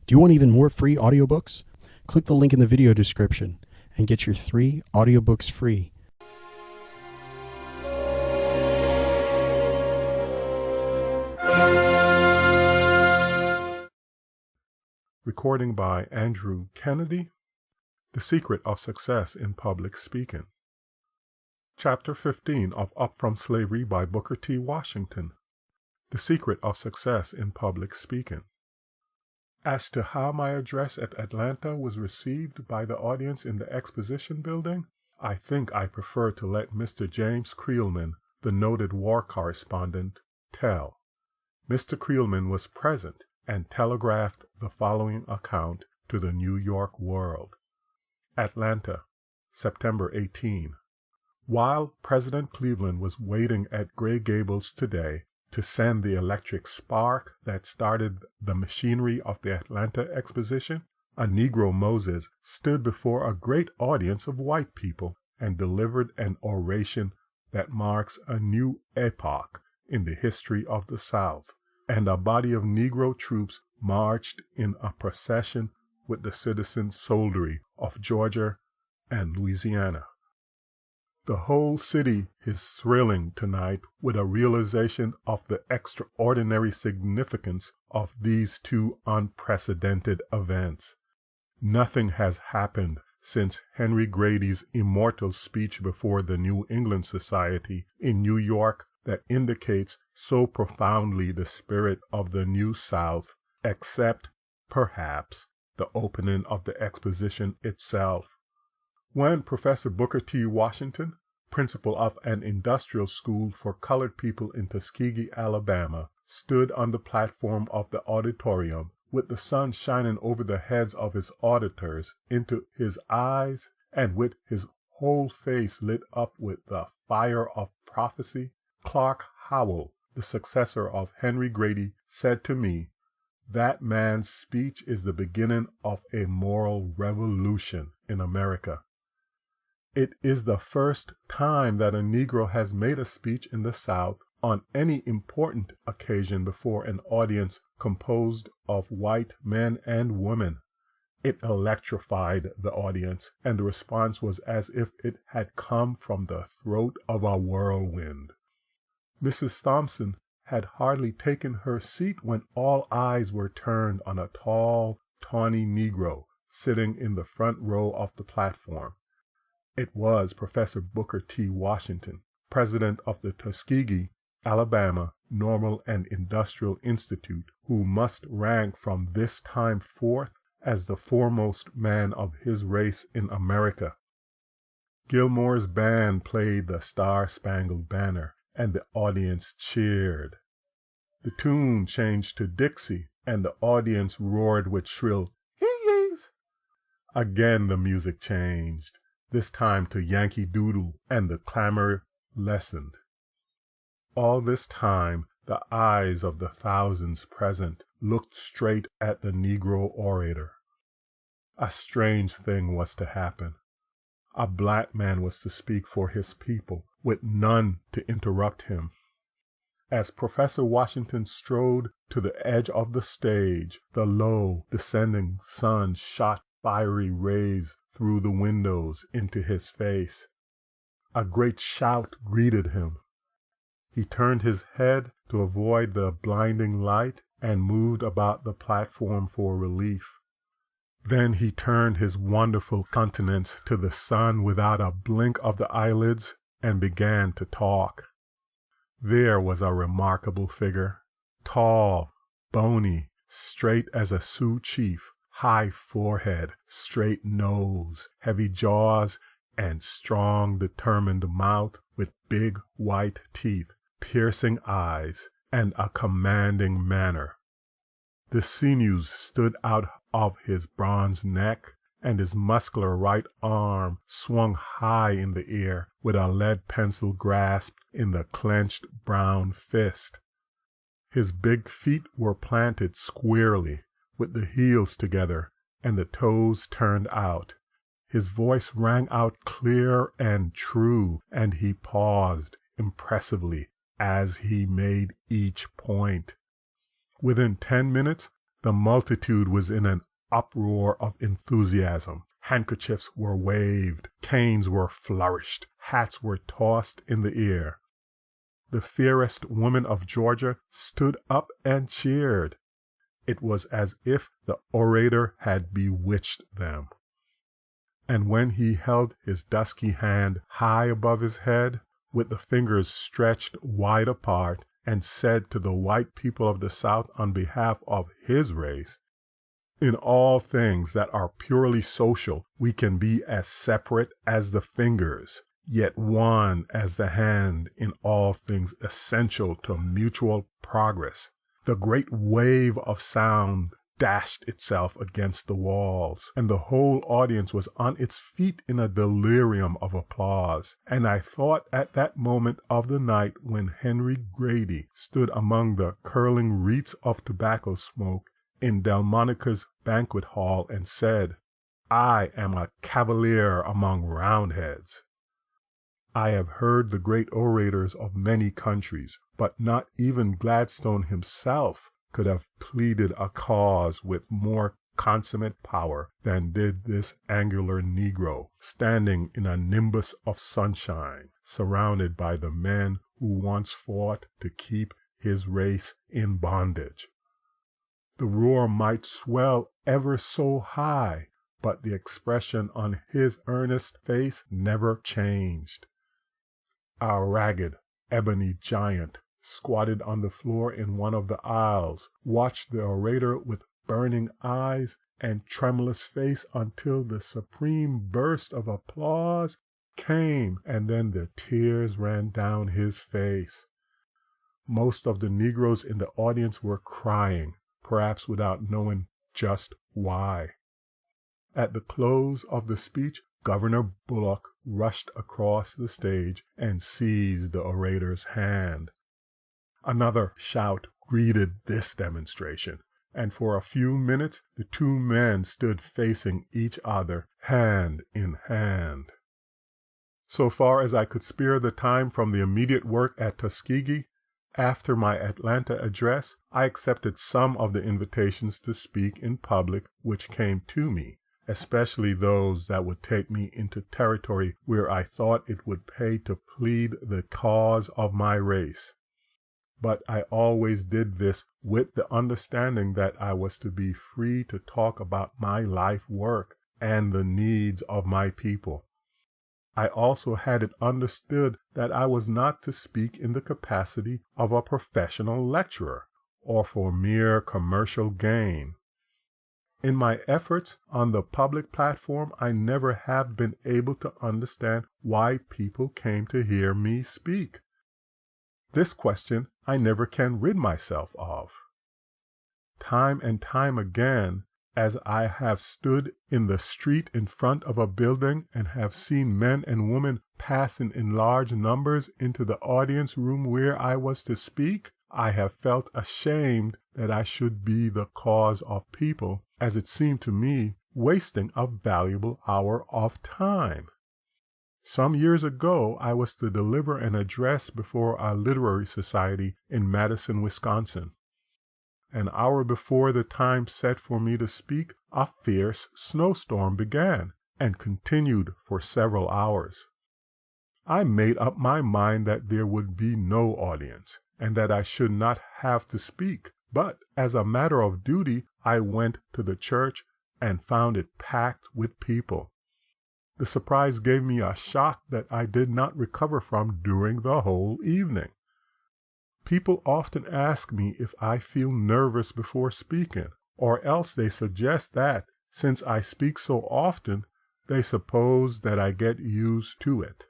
Do you want even more free audiobooks? Click the link in the video description and get your 3 audiobooks free. Recording by Andrew Kennedy. The Secret of Success in Public Speaking. Chapter 15 of Up From Slavery by Booker T. Washington. The Secret of Success in Public Speaking. As to how my address at Atlanta was received by the audience in the exposition building, I think I prefer to let Mr. James Creelman, the noted war correspondent, tell. Mr. Creelman was present and telegraphed the following account to the New York World. Atlanta, September 18. While President Cleveland was waiting at Grey Gables today to send the electric spark that started the machinery of the Atlanta Exposition, a Negro Moses stood before a great audience of white people and delivered an oration that marks a new epoch in the history of the South, and a body of Negro troops marched in a procession with the citizen soldiery of Georgia and Louisiana. The whole city is thrilling tonight with a realization of the extraordinary significance of these two unprecedented events. Nothing has happened since Henry Grady's immortal speech before the New England Society in New York that indicates so profoundly the spirit of the New South, except, perhaps, the opening of the exposition itself. When Professor Booker T. Washington, principal of an industrial school for colored people in Tuskegee, Alabama, stood on the platform of the auditorium with the sun shining over the heads of his auditors into his eyes and with his whole face lit up with the fire of prophecy, Clark Howell, the successor of Henry Grady, said to me, "That man's speech is the beginning of a moral revolution in America." It is the first time that a Negro has made a speech in the South on any important occasion before an audience composed of white men and women. It electrified the audience, and the response was as if it had come from the throat of a whirlwind. Mrs. Thompson had hardly taken her seat when all eyes were turned on a tall, tawny Negro sitting in the front row of the platform. It was Professor Booker T. Washington, president of the Tuskegee, Alabama Normal and Industrial Institute, who must rank from this time forth as the foremost man of his race in America. Gilmore's band played the Star-Spangled Banner, and the audience cheered. The tune changed to Dixie, and the audience roared with shrill hee-yees. Again the music changed, this time to Yankee Doodle, and the clamor lessened. All this time the eyes of the thousands present looked straight at the Negro orator. A strange thing was to happen. A black man was to speak for his people, with none to interrupt him. As Professor Washington strode to the edge of the stage, the low, descending sun shot fiery rays through the windows into his face. A great shout greeted him. He turned his head to avoid the blinding light and moved about the platform for relief. Then he turned his wonderful countenance to the sun without a blink of the eyelids and began to talk. There was a remarkable figure, tall, bony, straight as a Sioux chief, high forehead, straight nose, heavy jaws, and strong, determined mouth with big white teeth, piercing eyes, and a commanding manner. The sinews stood out of his bronze neck, and his muscular right arm swung high in the air with a lead pencil grasped in the clenched brown fist. His big feet were planted squarely, with the heels together and the toes turned out. His voice rang out clear and true, and he paused impressively as he made each point. Within 10 minutes, The multitude was in an uproar of enthusiasm. Handkerchiefs were waved, canes were flourished, hats were tossed in the air. The fairest woman of Georgia stood up and cheered. It was as if the orator had bewitched them. And when he held his dusky hand high above his head, with the fingers stretched wide apart, and said to the white people of the South on behalf of his race, "In all things that are purely social, we can be as separate as the fingers, yet one as the hand in all things essential to mutual progress," the great wave of sound dashed itself against the walls, and the whole audience was on its feet in a delirium of applause. And I thought at that moment of the night when Henry Grady stood among the curling wreaths of tobacco smoke in Delmonico's banquet hall and said, "I am a cavalier among Roundheads." I have heard the great orators of many countries, but not even Gladstone himself could have pleaded a cause with more consummate power than did this angular Negro, standing in a nimbus of sunshine, surrounded by the men who once fought to keep his race in bondage. The roar might swell ever so high, but the expression on his earnest face never changed. A ragged, ebony giant, squatted on the floor in one of the aisles, watched the orator with burning eyes and tremulous face until the supreme burst of applause came, and then the tears ran down his face. Most of the Negroes in the audience were crying, perhaps without knowing just why. At the close of the speech, Governor Bullock rushed across the stage and seized the orator's hand. Another shout greeted this demonstration, and for a few minutes the two men stood facing each other, hand in hand. So far as I could spare the time from the immediate work at Tuskegee, after my Atlanta address, I accepted some of the invitations to speak in public which came to me, especially those that would take me into territory where I thought it would pay to plead the cause of my race. But I always did this with the understanding that I was to be free to talk about my life work and the needs of my people. I also had it understood that I was not to speak in the capacity of a professional lecturer or for mere commercial gain. In my efforts on the public platform, I never have been able to understand why people came to hear me speak. This question I never can rid myself of. Time and time again, as I have stood in the street in front of a building and have seen men and women passing in large numbers into the audience room where I was to speak, I have felt ashamed that I should be the cause of people, as it seemed to me, wasting a valuable hour of time. Some years ago, I was to deliver an address before a literary society in Madison, Wisconsin. An hour before the time set for me to speak, a fierce snowstorm began and continued for several hours. I made up my mind that there would be no audience and that I should not have to speak, but as a matter of duty, I went to the church and found it packed with people. The surprise gave me a shock that I did not recover from during the whole evening. People often ask me if I feel nervous before speaking, or else they suggest that, since I speak so often, they suppose that I get used to it.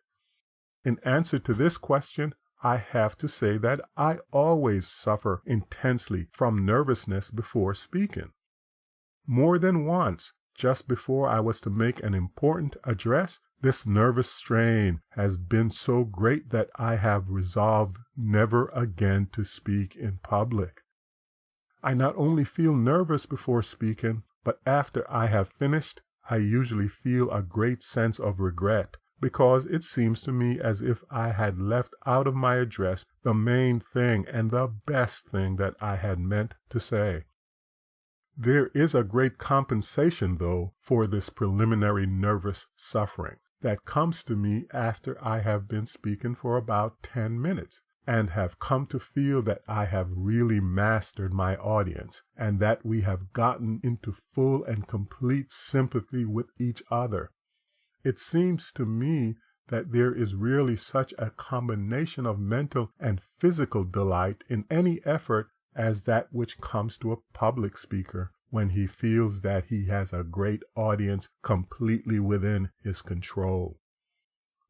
In answer to this question, I have to say that I always suffer intensely from nervousness before speaking. More than once, just before I was to make an important address, this nervous strain has been so great that I have resolved never again to speak in public. I not only feel nervous before speaking, but after I have finished, I usually feel a great sense of regret, because it seems to me as if I had left out of my address the main thing and the best thing that I had meant to say. There is a great compensation, though, for this preliminary nervous suffering that comes to me after I have been speaking for about 10 minutes and have come to feel that I have really mastered my audience and that we have gotten into full and complete sympathy with each other. It seems to me that there is really such a combination of mental and physical delight in any effort as that which comes to a public speaker when he feels that he has a great audience completely within his control.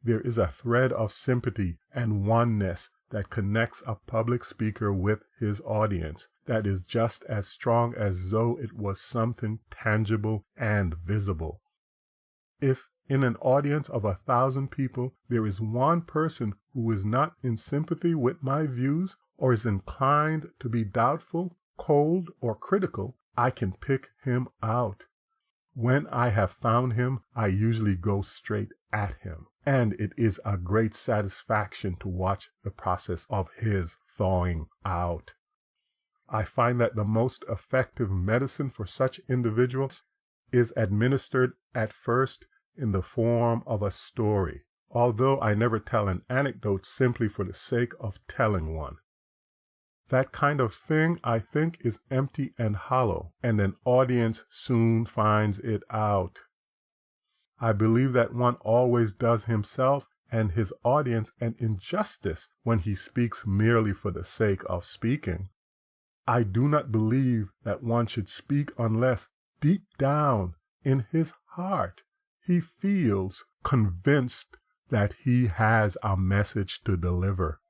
There is a thread of sympathy and oneness that connects a public speaker with his audience that is just as strong as though it was something tangible and visible. If in an audience of 1,000 people there is one person who is not in sympathy with my views or is inclined to be doubtful, cold, or critical, I can pick him out. When I have found him, I usually go straight at him, and it is a great satisfaction to watch the process of his thawing out. I find that the most effective medicine for such individuals is administered at first in the form of a story, although I never tell an anecdote simply for the sake of telling one. That kind of thing, I think, is empty and hollow, and an audience soon finds it out. I believe that one always does himself and his audience an injustice when he speaks merely for the sake of speaking. I do not believe that one should speak unless, deep down in his heart, he feels convinced that he has a message to deliver.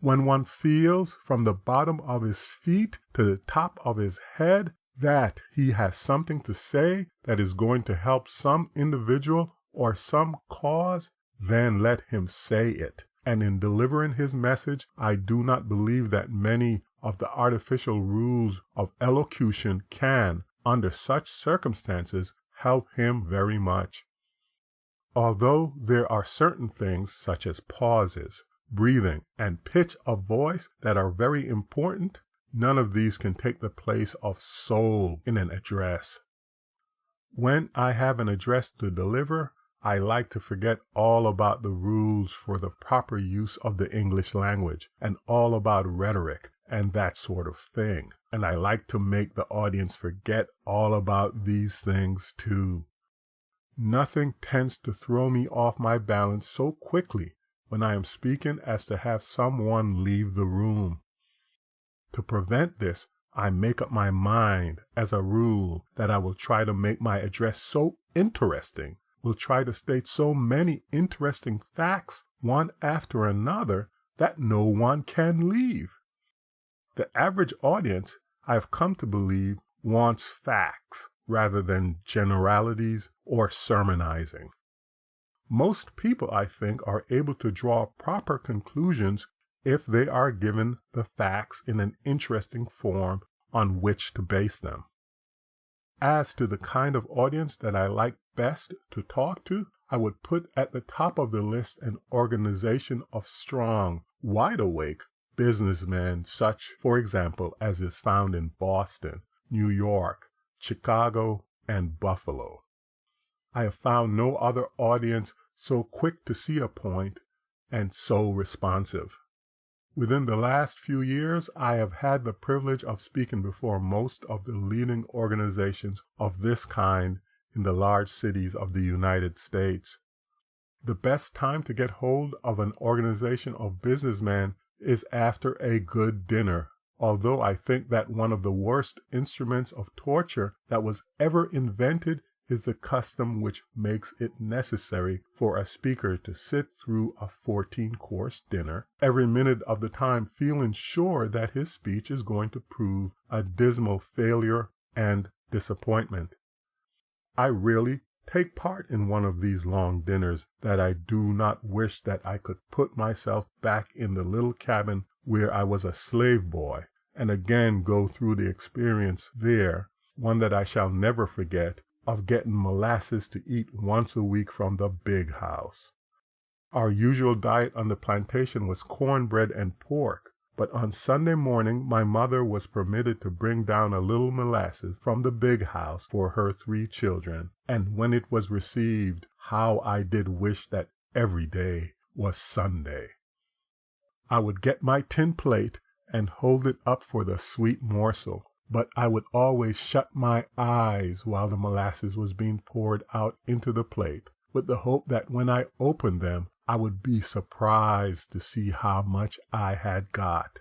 When one feels from the bottom of his feet to the top of his head that he has something to say that is going to help some individual or some cause, then let him say it. And in delivering his message, I do not believe that many of the artificial rules of elocution can, under such circumstances, help him very much. Although there are certain things such as pauses, breathing, and pitch of voice that are very important, none of these can take the place of soul in an address. When I have an address to deliver, I like to forget all about the rules for the proper use of the English language and all about rhetoric and that sort of thing. And I like to make the audience forget all about these things too. Nothing tends to throw me off my balance so quickly when I am speaking as to have someone leave the room. To prevent this, I make up my mind as a rule that I will try to make my address so interesting, will try to state so many interesting facts one after another that no one can leave. The average audience, I have come to believe, wants facts rather than generalities or sermonizing. Most people, I think, are able to draw proper conclusions if they are given the facts in an interesting form on which to base them. As to the kind of audience that I like best to talk to, I would put at the top of the list an organization of strong, wide-awake businessmen, such, for example, as is found in Boston, New York, Chicago, and Buffalo. I have found no other audience so quick to see a point and so responsive. Within the last few years, I have had the privilege of speaking before most of the leading organizations of this kind in the large cities of the United States. The best time to get hold of an organization of businessmen is after a good dinner, although I think that one of the worst instruments of torture that was ever invented is the custom which makes it necessary for a speaker to sit through a 14-course dinner every minute of the time feeling sure that his speech is going to prove a dismal failure and disappointment. I really take part in one of these long dinners that I do not wish that I could put myself back in the little cabin where I was a slave boy and again go through the experience there, one that I shall never forget, of getting molasses to eat once a week from the big house. Our usual diet on the plantation was cornbread and pork, but on Sunday morning my mother was permitted to bring down a little molasses from the big house for her 3 children, and when it was received, how I did wish that every day was Sunday. I would get my tin plate and hold it up for the sweet morsel, but I would always shut my eyes while the molasses was being poured out into the plate, with the hope that when I opened them, I would be surprised to see how much I had got.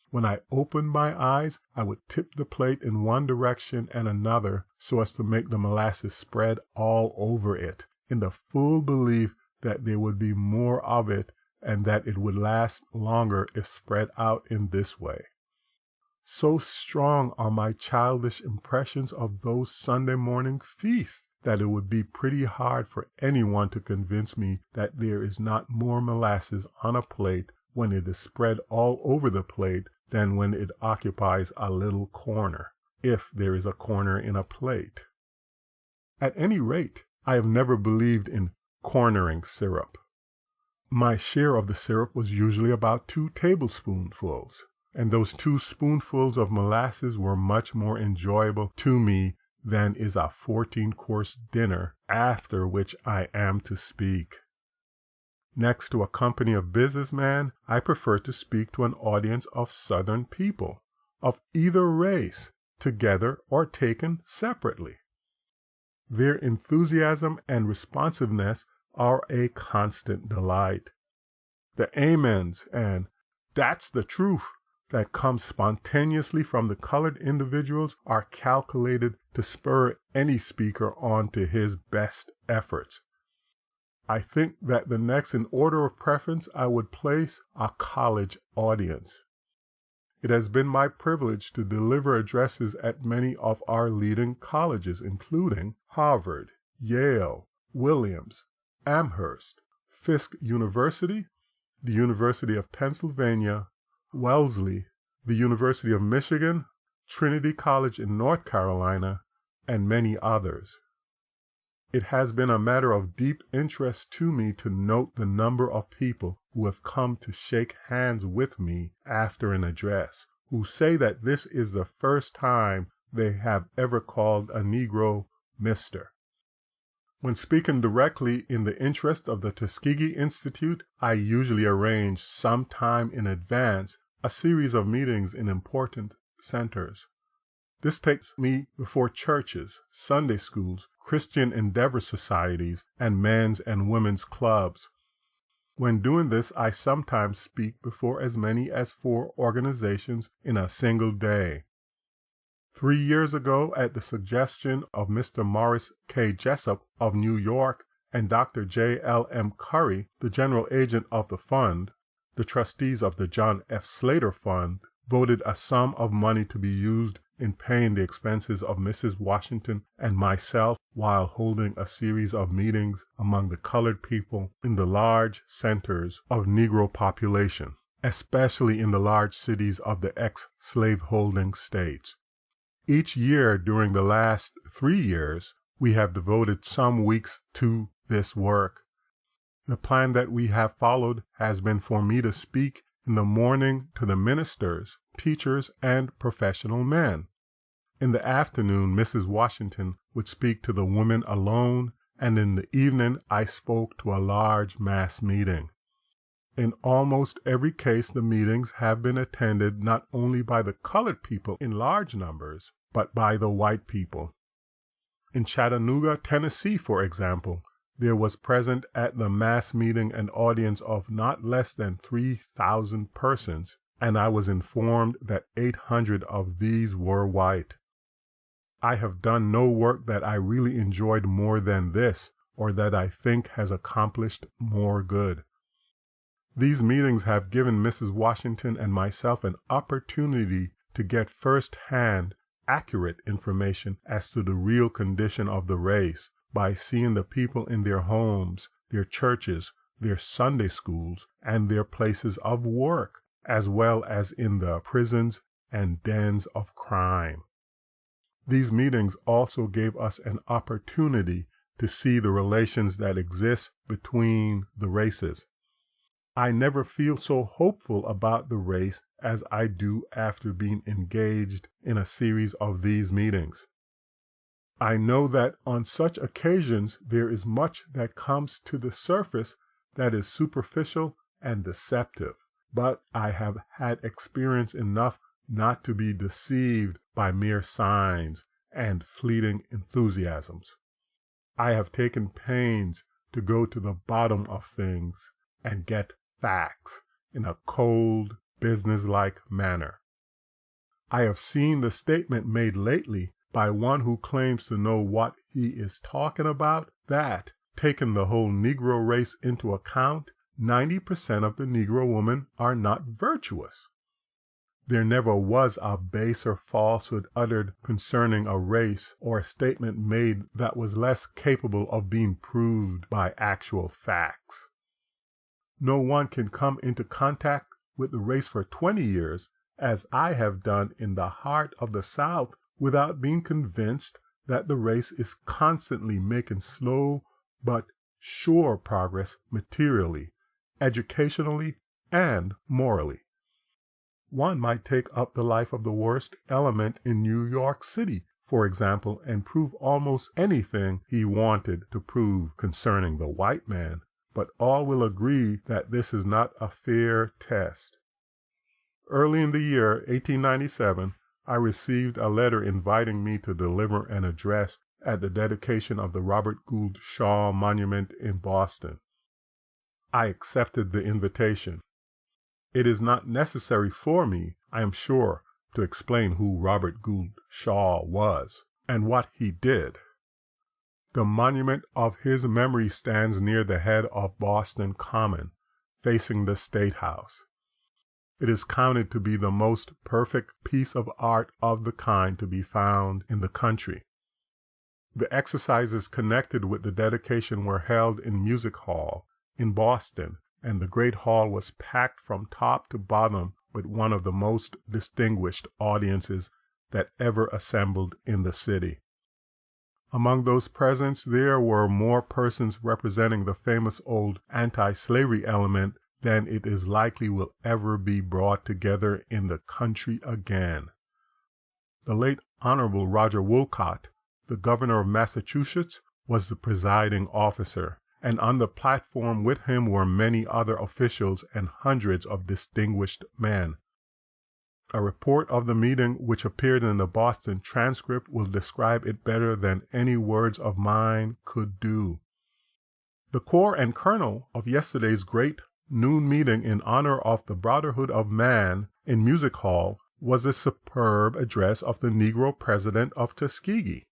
When I opened my eyes, I would tip the plate in one direction and another so as to make the molasses spread all over it, in the full belief that there would be more of it and that it would last longer if spread out in this way. So strong are my childish impressions of those Sunday morning feasts that it would be pretty hard for anyone to convince me that there is not more molasses on a plate when it is spread all over the plate than when it occupies a little corner, if there is a corner in a plate. At any rate, I have never believed in cornering syrup. My share of the syrup was usually about 2 tablespoonfuls, and those 2 spoonfuls of molasses were much more enjoyable to me than is a 14-course dinner after which I am to speak. Next to a company of businessmen, I prefer to speak to an audience of Southern people, of either race, together or taken separately. Their enthusiasm and responsiveness are a constant delight. The amens and "that's the truth" that come spontaneously from the colored individuals are calculated to spur any speaker on to his best efforts. I think that the next in order of preference I would place a college audience. It has been my privilege to deliver addresses at many of our leading colleges, including Harvard, Yale, Williams, Amherst, Fisk University, the University of Pennsylvania, Wellesley, the University of Michigan, Trinity College in North Carolina, and many others. It has been a matter of deep interest to me to note the number of people who have come to shake hands with me after an address, who say that this is the first time they have ever called a Negro Mr. When speaking directly in the interest of the Tuskegee Institute, I usually arrange some time in advance a series of meetings in important centers. This takes me before churches, Sunday schools, Christian Endeavor societies, and men's and women's clubs. When doing this, I sometimes speak before as many as 4 organizations in a single day. 3 years ago, at the suggestion of Mr. Morris K. Jessup of New York and Dr. J. L. M. Curry, the general agent of the fund, the trustees of the John F. Slater Fund voted a sum of money to be used in paying the expenses of Mrs. Washington and myself while holding a series of meetings among the colored people in the large centers of Negro population, especially in the large cities of the ex-slaveholding states. Each year during the last 3 years, we have devoted some weeks to this work. The plan that we have followed has been for me to speak in the morning to the ministers, teachers, and professional men. In the afternoon, Mrs. Washington would speak to the women alone, and in the evening I spoke to a large mass meeting. In almost every case, the meetings have been attended not only by the colored people in large numbers, but by the white people. In Chattanooga, Tennessee, for example, there was present at the mass meeting an audience of not less than 3,000 persons, and I was informed that 800 of these were white. I have done no work that I really enjoyed more than this, or that I think has accomplished more good. These meetings have given Mrs. Washington and myself an opportunity to get first-hand, accurate information as to the real condition of the race by seeing the people in their homes, their churches, their Sunday schools, and their places of work, as well as in the prisons and dens of crime. These meetings also gave us an opportunity to see the relations that exist between the races. I never feel so hopeful about the race as I do after being engaged in a series of these meetings. I know that on such occasions there is much that comes to the surface that is superficial and deceptive, but I have had experience enough not to be deceived by mere signs and fleeting enthusiasms. I have taken pains to go to the bottom of things and get facts in a cold, businesslike manner. I have seen the statement made lately by one who claims to know what he is talking about, that, taking the whole Negro race into account, 90% of the Negro women are not virtuous. There never was a baser falsehood uttered concerning a race, or a statement made that was less capable of being proved by actual facts. No one can come into contact with the race for 20 years, as I have done in the heart of the South, without being convinced that the race is constantly making slow but sure progress materially, educationally, and morally. One might take up the life of the worst element in New York City, for example, and prove almost anything he wanted to prove concerning the white man, but all will agree that this is not a fair test. Early in the year 1897, I received a letter inviting me to deliver an address at the dedication of the Robert Gould Shaw Monument in Boston. I accepted the invitation. It is not necessary for me, I am sure, to explain who Robert Gould Shaw was and what he did. The monument of his memory stands near the head of Boston Common, facing the State House. It is counted to be the most perfect piece of art of the kind to be found in the country. The exercises connected with the dedication were held in Music Hall in Boston, and the great hall was packed from top to bottom with one of the most distinguished audiences that ever assembled in the city. Among those present there were more persons representing the famous old anti-slavery element than it is likely will ever be brought together in the country again. The late Honorable Roger Wolcott, the governor of Massachusetts, was the presiding officer, and on the platform with him were many other officials and hundreds of distinguished men. A report of the meeting which appeared in the Boston Transcript will describe it better than any words of mine could do. The core and kernel of yesterday's great noon meeting in honor of the Brotherhood of Man in Music Hall was a superb address of the Negro president of Tuskegee.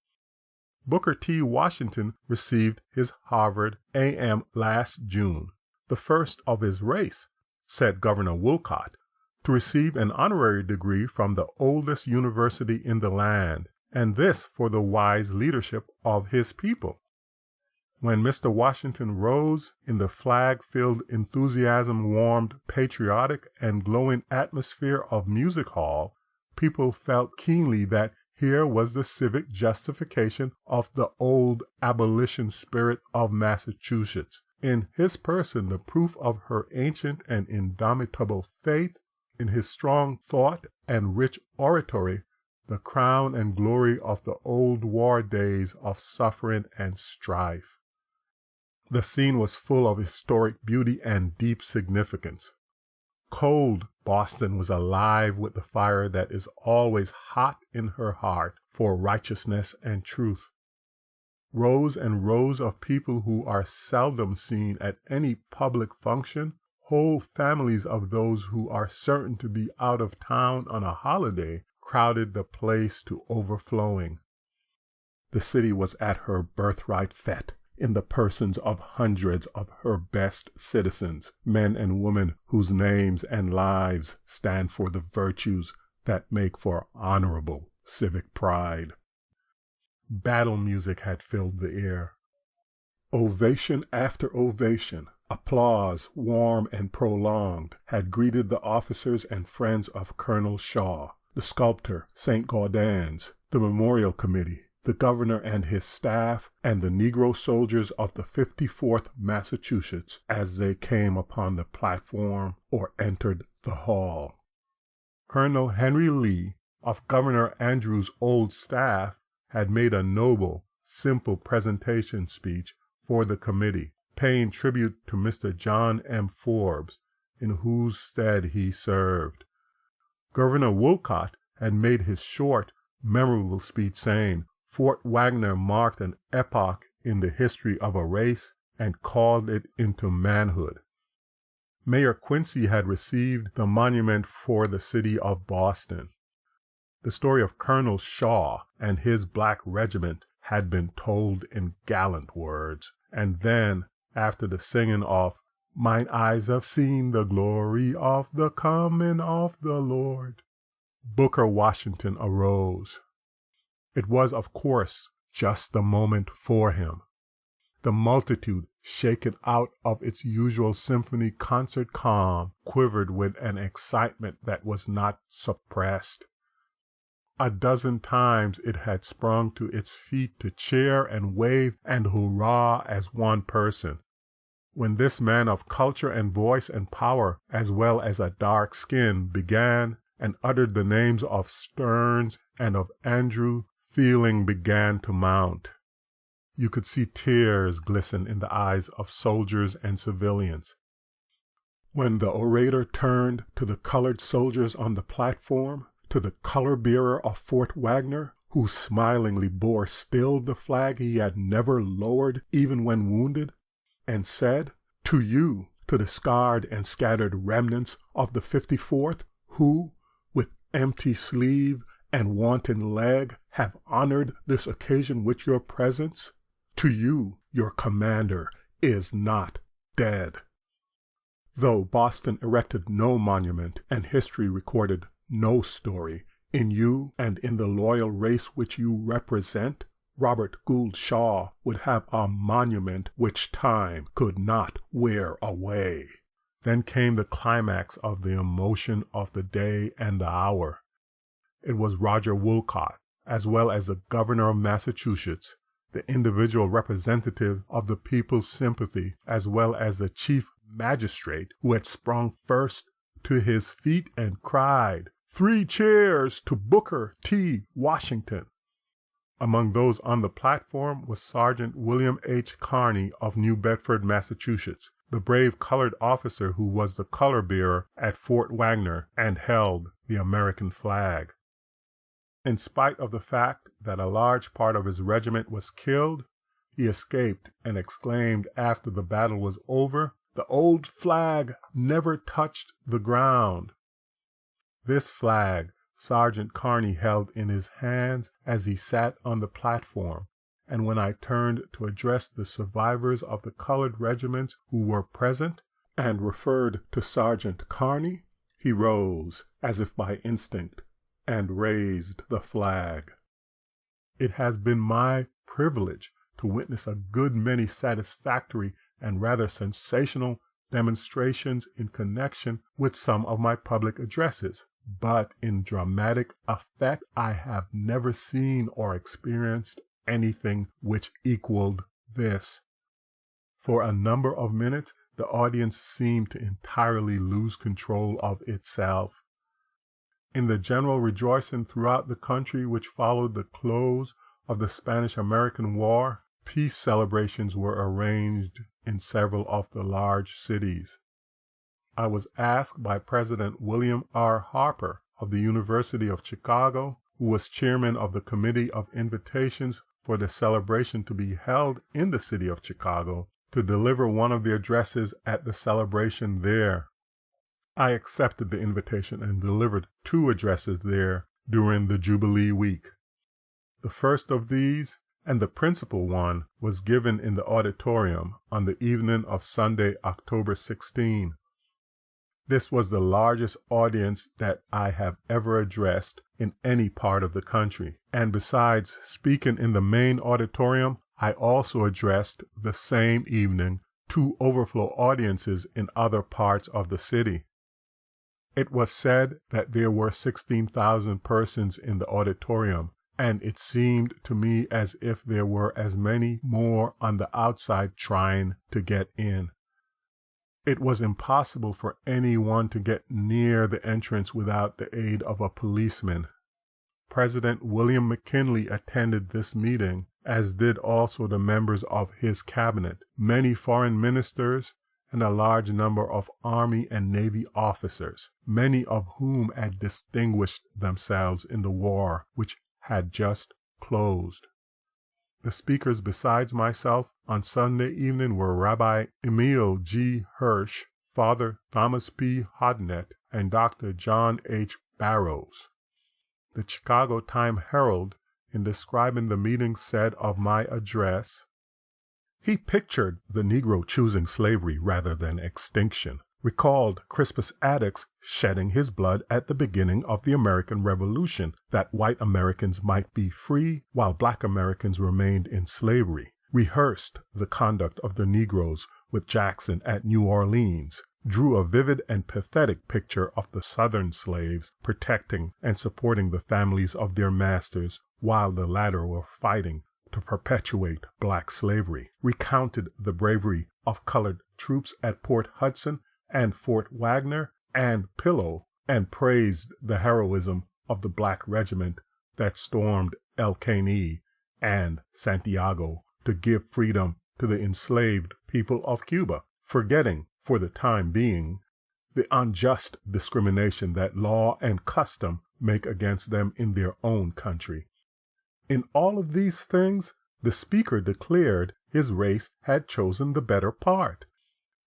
Booker T. Washington received his Harvard A.M. last June, the first of his race, said Governor Wolcott, to receive an honorary degree from the oldest university in the land, and this for the wise leadership of his people. When Mr. Washington rose in the flag-filled, enthusiasm-warmed, patriotic, and glowing atmosphere of Music Hall, people felt keenly that here was the civic justification of the old abolition spirit of Massachusetts, in his person the proof of her ancient and indomitable faith, in his strong thought and rich oratory, the crown and glory of the old war days of suffering and strife. The scene was full of historic beauty and deep significance. Cold Boston was alive with the fire that is always hot in her heart for righteousness and truth. Rows and rows of people who are seldom seen at any public function, whole families of those who are certain to be out of town on a holiday, crowded the place to overflowing. The city was at her birthright fete, in the persons of hundreds of her best citizens, men and women whose names and lives stand for the virtues that make for honorable civic pride. Battle music had filled the air. Ovation after ovation, applause warm and prolonged, had greeted the officers and friends of Colonel Shaw, the sculptor St. Gaudens, the memorial committee, the governor and his staff, and the Negro soldiers of the 54th Massachusetts as they came upon the platform or entered the hall. Colonel Henry Lee, of Governor Andrews' old staff, had made a noble, simple presentation speech for the committee, paying tribute to Mr. John M. Forbes, in whose stead he served. Governor Wolcott had made his short, memorable speech saying Fort Wagner marked an epoch in the history of a race and called it into manhood. Mayor Quincy had received the monument for the city of Boston. The story of Colonel Shaw and his black regiment had been told in gallant words, and then, after the singing of "Mine eyes have seen the glory of the coming of the Lord," Booker Washington arose. It was, of course, just the moment for him. The multitude, shaken out of its usual symphony concert calm, quivered with an excitement that was not suppressed. A dozen times it had sprung to its feet to cheer and wave and hurrah as one person. When this man of culture and voice and power, as well as a dark skin, began and uttered the names of Stearns and of Andrew, feeling began to mount. You could see tears glisten in the eyes of soldiers and civilians. When the orator turned to the colored soldiers on the platform, to the color bearer of Fort Wagner, who smilingly bore still the flag he had never lowered even when wounded, and said, "To you, to the scarred and scattered remnants of the 54th, who, with empty sleeve and wanton leg, have honored this occasion with your presence, to you, your commander is not dead." Though Boston erected no monument and history recorded no story, in you and in the loyal race which you represent, Robert Gould Shaw would have a monument which time could not wear away. Then came the climax of the emotion of the day and the hour. It was Roger Wolcott, as well as the governor of Massachusetts, the individual representative of the people's sympathy, as well as the chief magistrate, who had sprung first to his feet and cried, "3 cheers to Booker T. Washington." Among those on the platform was Sergeant William H. Kearney of New Bedford, Massachusetts, the brave colored officer who was the color bearer at Fort Wagner and held the American flag. In spite of the fact that a large part of his regiment was killed, he escaped and exclaimed after the battle was over, "The old flag never touched the ground." This flag Sergeant Kearney held in his hands as he sat on the platform, and when I turned to address the survivors of the colored regiments who were present, and referred to Sergeant Kearney, he rose, as if by instinct, and raised the flag. It has been my privilege to witness a good many satisfactory and rather sensational demonstrations in connection with some of my public addresses, but in dramatic effect I have never seen or experienced anything which equaled this. For a number of minutes the audience seemed to entirely lose control of itself. In the general rejoicing throughout the country which followed the close of the Spanish-American War, peace celebrations were arranged in several of the large cities. I was asked by President William R. Harper of the University of Chicago, who was chairman of the Committee of Invitations for the celebration to be held in the city of Chicago, to deliver one of the addresses at the celebration there. I accepted the invitation and delivered 2 addresses there during the Jubilee week. The first of these, and the principal one, was given in the auditorium on the evening of Sunday, October 16. This was the largest audience that I have ever addressed in any part of the country, and besides speaking in the main auditorium, I also addressed the same evening 2 overflow audiences in other parts of the city. It was said that there were 16,000 persons in the auditorium, and it seemed to me as if there were as many more on the outside trying to get in. It was impossible for anyone to get near the entrance without the aid of a policeman. President William McKinley attended this meeting, as did also the members of his cabinet, many foreign ministers, and a large number of Army and Navy officers, many of whom had distinguished themselves in the war which had just closed. The speakers besides myself on Sunday evening were Rabbi Emil G. Hirsch, Father Thomas P. Hodnett, and Dr. John H. Barrows. The Chicago Time-Herald, in describing the meeting, said of my address, "He pictured the Negro choosing slavery rather than extinction, recalled Crispus Attucks shedding his blood at the beginning of the American Revolution that white Americans might be free while black Americans remained in slavery, rehearsed the conduct of the Negroes with Jackson at New Orleans, drew a vivid and pathetic picture of the Southern slaves protecting and supporting the families of their masters while the latter were fighting to perpetuate black slavery, recounted the bravery of colored troops at Port Hudson and Fort Wagner and Pillow, and praised the heroism of the black regiment that stormed El Caney and Santiago to give freedom to the enslaved people of Cuba, forgetting, for the time being, the unjust discrimination that law and custom make against them in their own country. In all of these things, the speaker declared his race had chosen the better part.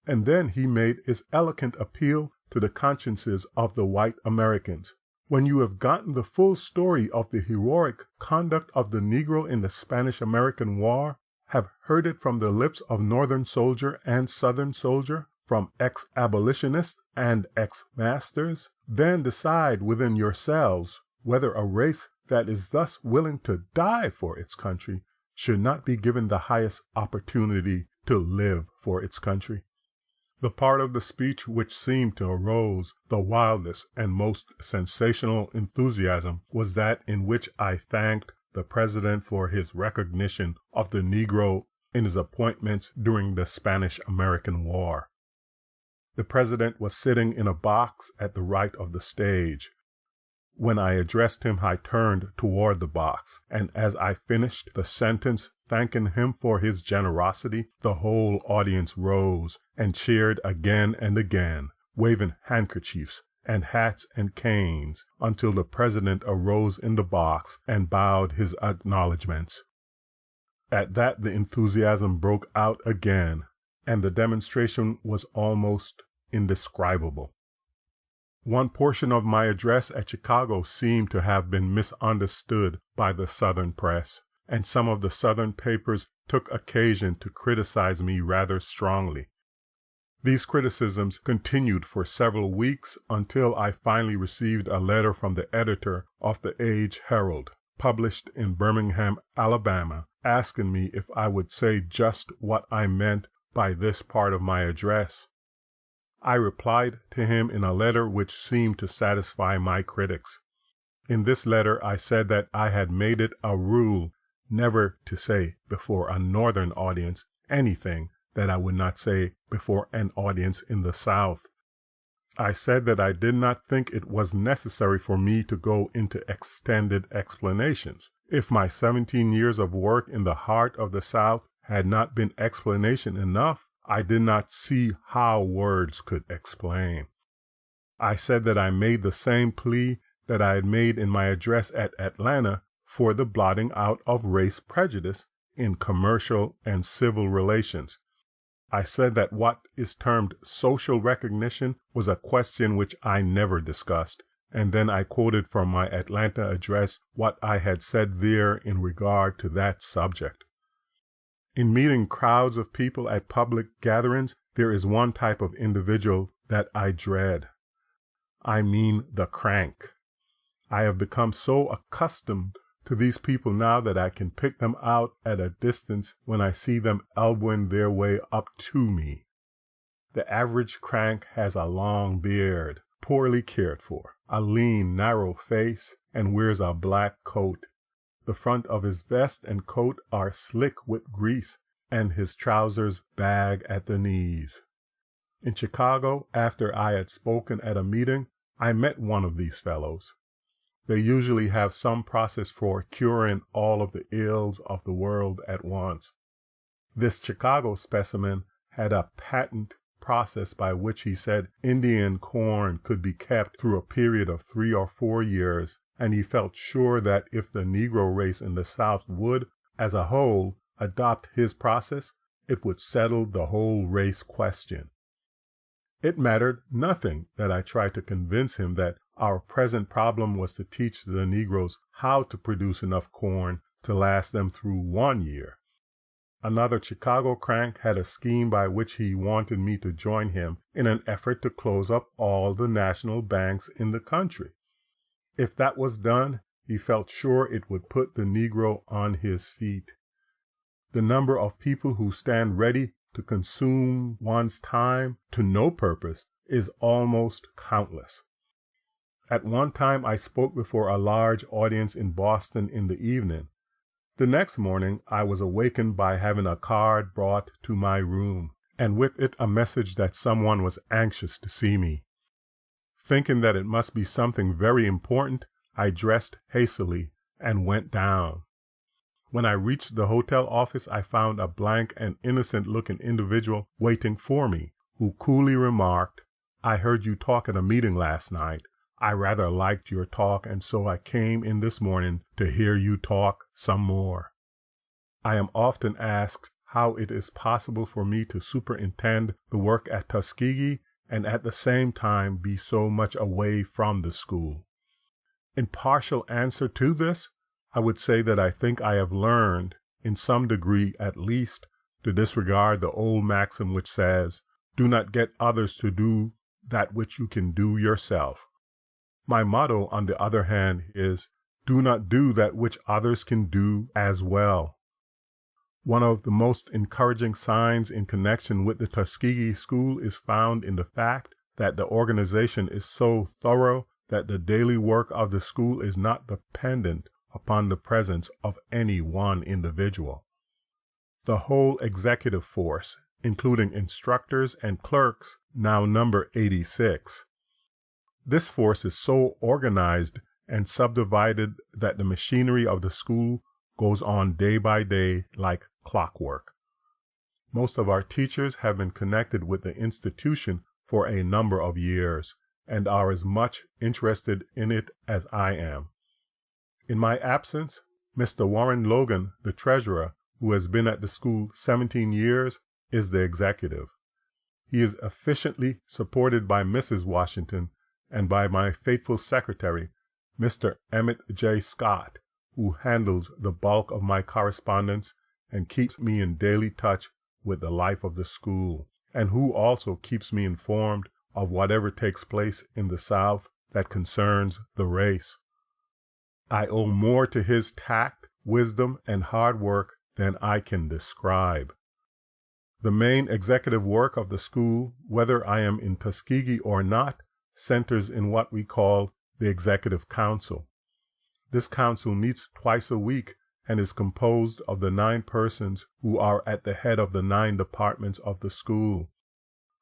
And then he made his eloquent appeal to the consciences of the white Americans. When you have gotten the full story of the heroic conduct of the Negro in the Spanish-American War, have heard it from the lips of Northern soldier and Southern soldier, from ex-abolitionists and ex-masters, then decide within yourselves whether a race that is thus willing to die for its country should not be given the highest opportunity to live for its country. The part of the speech which seemed to arouse the wildest and most sensational enthusiasm was that in which I thanked the President for his recognition of the Negro in his appointments during the Spanish-American War. The President was sitting in a box at the right of the stage. When I addressed him, I turned toward the box, and as I finished the sentence thanking him for his generosity, the whole audience rose and cheered again and again, waving handkerchiefs and hats and canes, until the President arose in the box and bowed his acknowledgments. At that the enthusiasm broke out again, and the demonstration was almost indescribable. One portion of my address at Chicago seemed to have been misunderstood by the Southern press, and some of the Southern papers took occasion to criticize me rather strongly. These criticisms continued for several weeks until I finally received a letter from the editor of the Age Herald, published in Birmingham, Alabama, asking me if I would say just what I meant by this part of my address. I replied to him in a letter which seemed to satisfy my critics. In this letter I said that I had made it a rule never to say before a Northern audience anything that I would not say before an audience in the South. I said that I did not think it was necessary for me to go into extended explanations. If my 17 years of work in the heart of the South had not been explanation enough, I did not see how words could explain. I said that I made the same plea that I had made in my address at Atlanta for the blotting out of race prejudice in commercial and civil relations. I said that what is termed social recognition was a question which I never discussed, and then I quoted from my Atlanta address what I had said there in regard to that subject. In meeting crowds of people at public gatherings, there is one type of individual that I dread. I mean the crank. I have become so accustomed to these people now that I can pick them out at a distance when I see them elbowing their way up to me. The average crank has a long beard, poorly cared for, a lean, narrow face, and wears a black coat. The front of his vest and coat are slick with grease, and his trousers bag at the knees. In Chicago, after I had spoken at a meeting, I met one of these fellows. They usually have some process for curing all of the ills of the world at once. This Chicago specimen had a patent process by which he said Indian corn could be kept through a period of 3 or 4 years, and he felt sure that if the Negro race in the South would, as a whole, adopt his process, it would settle the whole race question. It mattered nothing that I tried to convince him that our present problem was to teach the Negroes how to produce enough corn to last them through 1 year. Another Chicago crank had a scheme by which he wanted me to join him in an effort to close up all the national banks in the country. If that was done, he felt sure it would put the Negro on his feet. The number of people who stand ready to consume one's time to no purpose is almost countless. At one time I spoke before a large audience in Boston in the evening. The next morning I was awakened by having a card brought to my room, and with it a message that someone was anxious to see me. Thinking that it must be something very important, I dressed hastily and went down. When I reached the hotel office, I found a blank and innocent-looking individual waiting for me, who coolly remarked, "I heard you talk at a meeting last night. I rather liked your talk, and so I came in this morning to hear you talk some more." I am often asked how it is possible for me to superintend the work at Tuskegee and at the same time be so much away from the school. In partial answer to this, I would say that I think I have learned, in some degree at least, to disregard the old maxim which says, "Do not get others to do that which you can do yourself." My motto, on the other hand, is, "Do not do that which others can do as well." One of the most encouraging signs in connection with the Tuskegee School is found in the fact that the organization is so thorough that the daily work of the school is not dependent upon the presence of any one individual. The whole executive force, including instructors and clerks, now number 86. This force is so organized and subdivided that the machinery of the school goes on day by day like clockwork. Most of our teachers have been connected with the institution for a number of years and are as much interested in it as I am. In my absence, Mr. Warren Logan, the treasurer, who has been at the school 17 years, is the executive. He is efficiently supported by Mrs. Washington and by my faithful secretary, Mr. Emmett J. Scott, who handles the bulk of my correspondence and keeps me in daily touch with the life of the school, and who also keeps me informed of whatever takes place in the South that concerns the race. I owe more to his tact, wisdom, and hard work than I can describe. The main executive work of the school, whether I am in Tuskegee or not, centers in what we call the Executive Council. This council meets twice a week and is composed of the 9 persons who are at the head of the 9 departments of the school.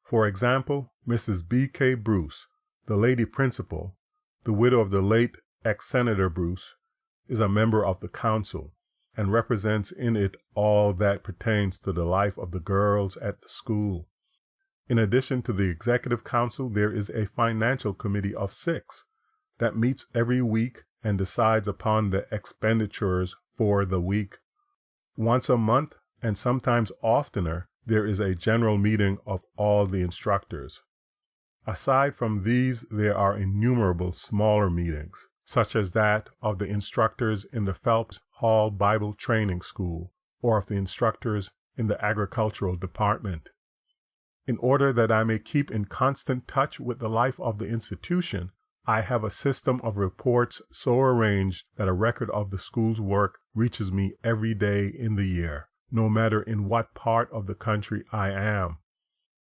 For example, Mrs. B.K. Bruce, the lady principal, the widow of the late ex-Senator Bruce, is a member of the council and represents in it all that pertains to the life of the girls at the school. In addition to the executive council, there is a financial committee of 6 that meets every week and decides upon the expenditures for the week. Once a month, and sometimes oftener, there is a general meeting of all the instructors. Aside from these, there are innumerable smaller meetings, such as that of the instructors in the Phelps Hall Bible Training School, or of the instructors in the agricultural department. In order that I may keep in constant touch with the life of the institution, I have a system of reports so arranged that a record of the school's work reaches me every day in the year, no matter in what part of the country I am.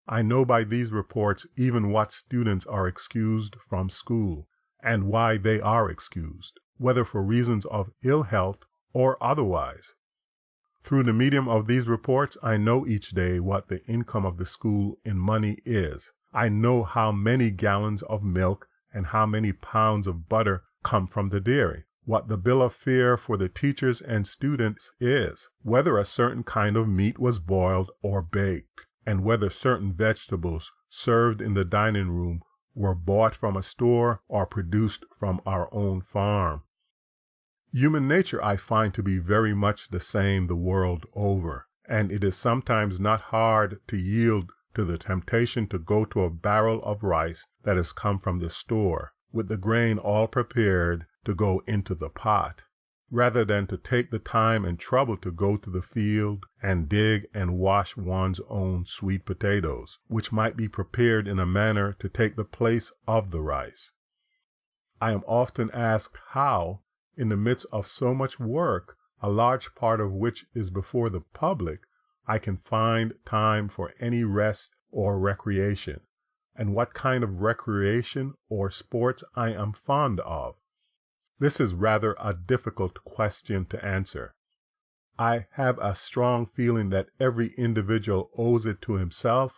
I know by these reports even what students are excused from school, and why they are excused, whether for reasons of ill health or otherwise. Through the medium of these reports, I know each day what the income of the school in money is. I know how many gallons of milk and how many pounds of butter come from the dairy, what the bill of fare for the teachers and students is, whether a certain kind of meat was boiled or baked, and whether certain vegetables served in the dining room were bought from a store or produced from our own farm. Human nature I find to be very much the same the world over, and it is sometimes not hard to yield to the temptation to go to a barrel of rice that has come from the store, with the grain all prepared to go into the pot, rather than to take the time and trouble to go to the field and dig and wash one's own sweet potatoes, which might be prepared in a manner to take the place of the rice. I am often asked how, in the midst of so much work, a large part of which is before the public, I can find time for any rest or recreation, and what kind of recreation or sports I am fond of. This is rather a difficult question to answer. I have a strong feeling that every individual owes it to himself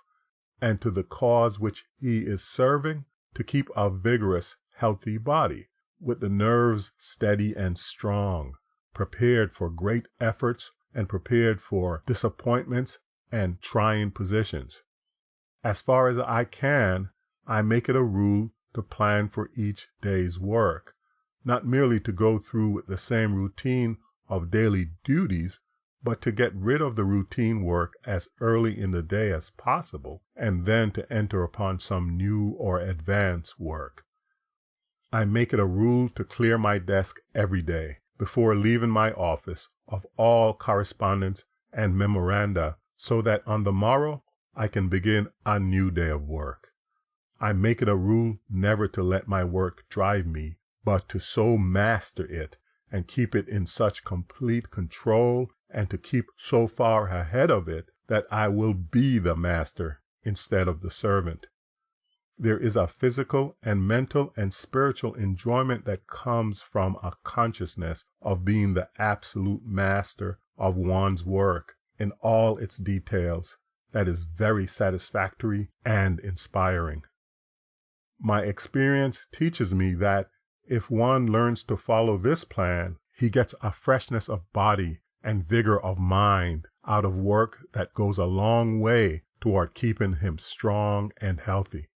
and to the cause which he is serving to keep a vigorous, healthy body, with the nerves steady and strong, prepared for great efforts and prepared for disappointments and trying positions. As far as I can, I make it a rule to plan for each day's work, not merely to go through with the same routine of daily duties, but to get rid of the routine work as early in the day as possible, and then to enter upon some new or advanced work. I make it a rule to clear my desk every day before leaving my office of all correspondence and memoranda, so that on the morrow I can begin a new day of work. I make it a rule never to let my work drive me, but to so master it and keep it in such complete control, and to keep so far ahead of it that I will be the master instead of the servant. There is a physical and mental and spiritual enjoyment that comes from a consciousness of being the absolute master of one's work in all its details that is very satisfactory and inspiring. My experience teaches me that if one learns to follow this plan, he gets a freshness of body and vigor of mind out of work that goes a long way toward keeping him strong and healthy.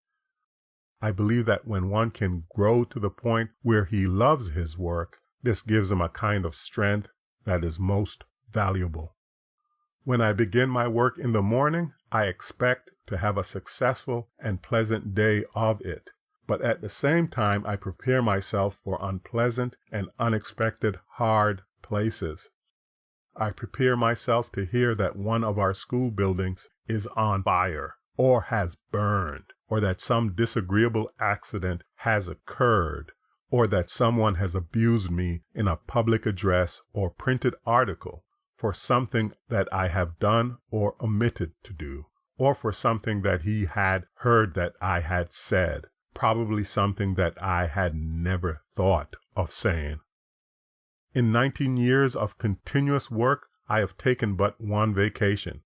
I believe that when one can grow to the point where he loves his work, this gives him a kind of strength that is most valuable. When I begin my work in the morning, I expect to have a successful and pleasant day of it, but at the same time I prepare myself for unpleasant and unexpected hard places. I prepare myself to hear that one of our school buildings is on fire, or has burned, or that some disagreeable accident has occurred, or that someone has abused me in a public address or printed article for something that I have done or omitted to do, or for something that he had heard that I had said, probably something that I had never thought of saying. In 19 years of continuous work, I have taken but one vacation.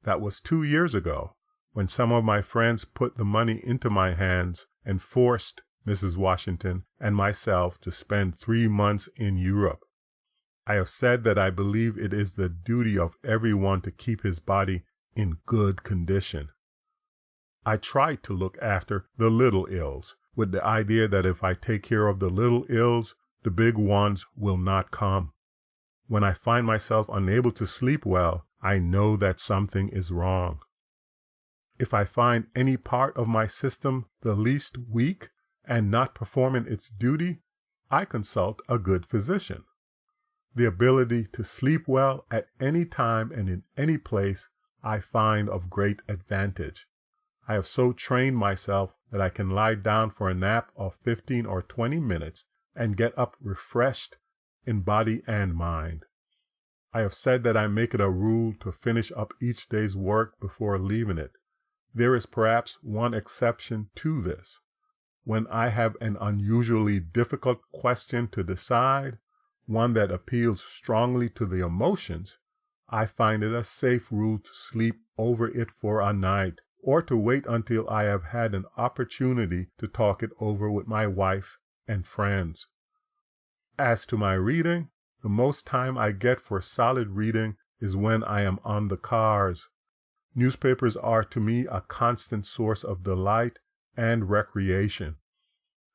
That was 2 years ago, when some of my friends put the money into my hands and forced Mrs. Washington and myself to spend 3 months in Europe. I have said that I believe it is the duty of everyone to keep his body in good condition. I try to look after the little ills, with the idea that if I take care of the little ills, the big ones will not come. When I find myself unable to sleep well, I know that something is wrong. If I find any part of my system the least weak and not performing its duty, I consult a good physician. The ability to sleep well at any time and in any place I find of great advantage. I have so trained myself that I can lie down for a nap of 15 or 20 minutes and get up refreshed in body and mind. I have said that I make it a rule to finish up each day's work before leaving it. There is perhaps one exception to this. When I have an unusually difficult question to decide, one that appeals strongly to the emotions, I find it a safe rule to sleep over it for a night, or to wait until I have had an opportunity to talk it over with my wife and friends. As to my reading, the most time I get for solid reading is when I am on the cars. Newspapers are to me a constant source of delight and recreation.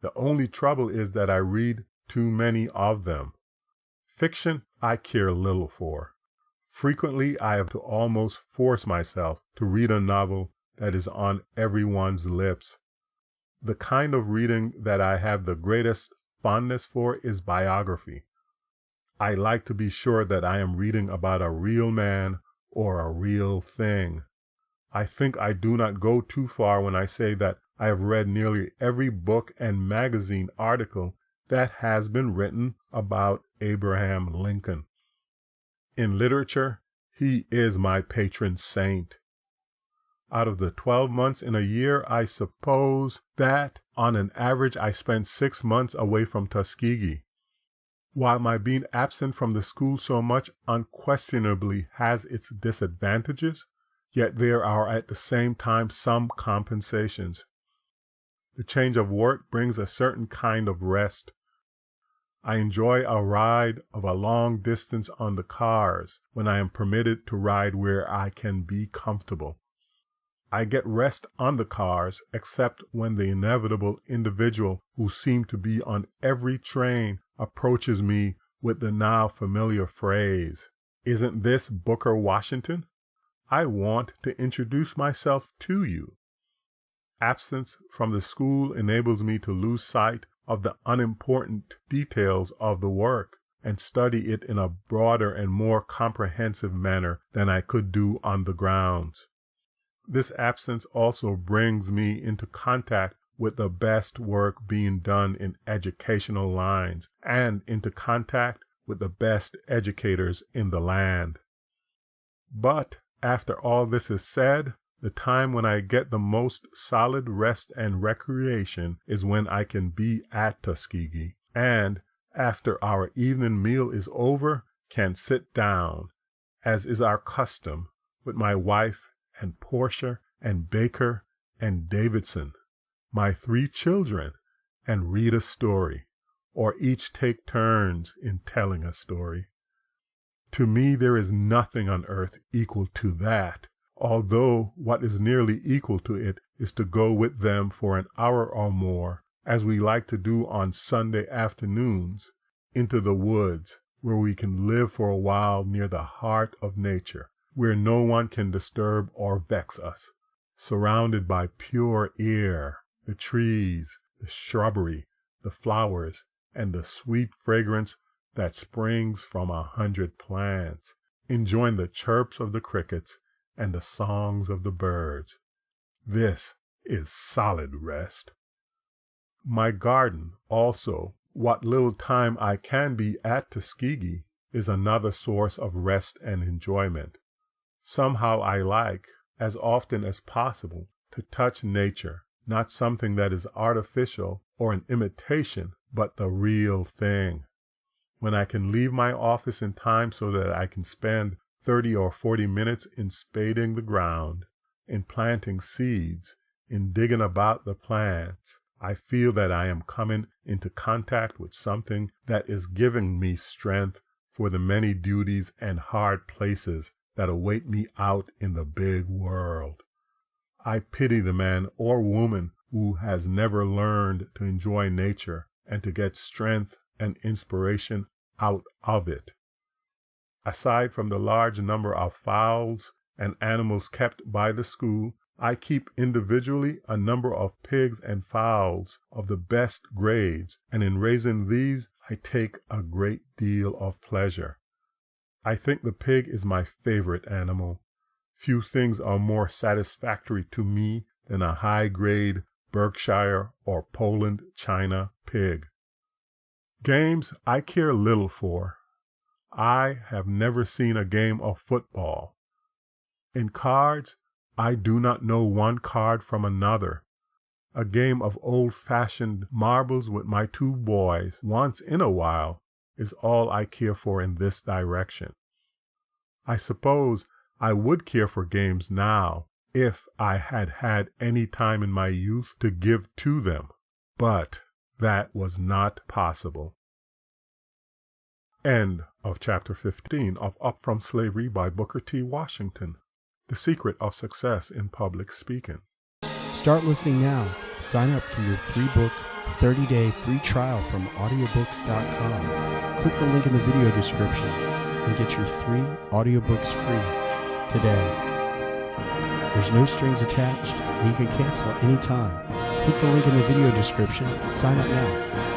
The only trouble is that I read too many of them. Fiction I care little for. Frequently I have to almost force myself to read a novel that is on everyone's lips. The kind of reading that I have the greatest fondness for is biography. I like to be sure that I am reading about a real man or a real thing. I think I do not go too far when I say that I have read nearly every book and magazine article that has been written about Abraham Lincoln. In literature, he is my patron saint. Out of the 12 months in a year, I suppose that on an average I spend 6 months away from Tuskegee. While my being absent from the school so much unquestionably has its disadvantages, yet there are at the same time some compensations. The change of work brings a certain kind of rest. I enjoy a ride of a long distance on the cars when I am permitted to ride where I can be comfortable. I get rest on the cars except when the inevitable individual who seems to be on every train approaches me with the now familiar phrase, "Isn't this Booker Washington? I want to introduce myself to you." Absence from the school enables me to lose sight of the unimportant details of the work and study it in a broader and more comprehensive manner than I could do on the grounds. This absence also brings me into contact with the best work being done in educational lines and into contact with the best educators in the land. But after all this is said, the time when I get the most solid rest and recreation is when I can be at Tuskegee, and after our evening meal is over, can sit down, as is our custom, with my wife and Portia and Baker and Davidson, my 3 children, and read a story, or each take turns in telling a story. To me there is nothing on earth equal to that, although what is nearly equal to it is to go with them for an hour or more, as we like to do on Sunday afternoons, into the woods, where we can live for a while near the heart of nature, where no one can disturb or vex us, surrounded by pure air, the trees, the shrubbery, the flowers, and the sweet fragrance that springs from 100 plants, enjoying the chirps of the crickets and the songs of the birds. This is solid rest. My garden also, what little time I can be at Tuskegee, is another source of rest and enjoyment. Somehow I like, as often as possible, to touch nature, not something that is artificial or an imitation, but the real thing. When I can leave my office in time so that I can spend 30 or 40 minutes in spading the ground, in planting seeds, in digging about the plants, I feel that I am coming into contact with something that is giving me strength for the many duties and hard places that await me out in the big world. I pity the man or woman who has never learned to enjoy nature and to get strength and inspiration out of it. Aside from the large number of fowls and animals kept by the school, I keep individually a number of pigs and fowls of the best grades, and in raising these I take a great deal of pleasure. I think the pig is my favorite animal. Few things are more satisfactory to me than a high-grade Berkshire or Poland China pig. Games I care little for. I have never seen a game of football. In cards, I do not know one card from another. A game of old-fashioned marbles with my 2 boys once in a while is all I care for in this direction. I suppose I would care for games now if I had had any time in my youth to give to them, but that was not possible. End of Chapter 15 of Up From Slavery by Booker T. Washington. The Secret of Success in Public Speaking. Start listening now. Sign up for your 3-book, 30-day free trial from audiobooks.com. Click the link in the video description and get your 3 audiobooks free today. There's no strings attached, and you can cancel anytime. Click the link in the video description and sign up now.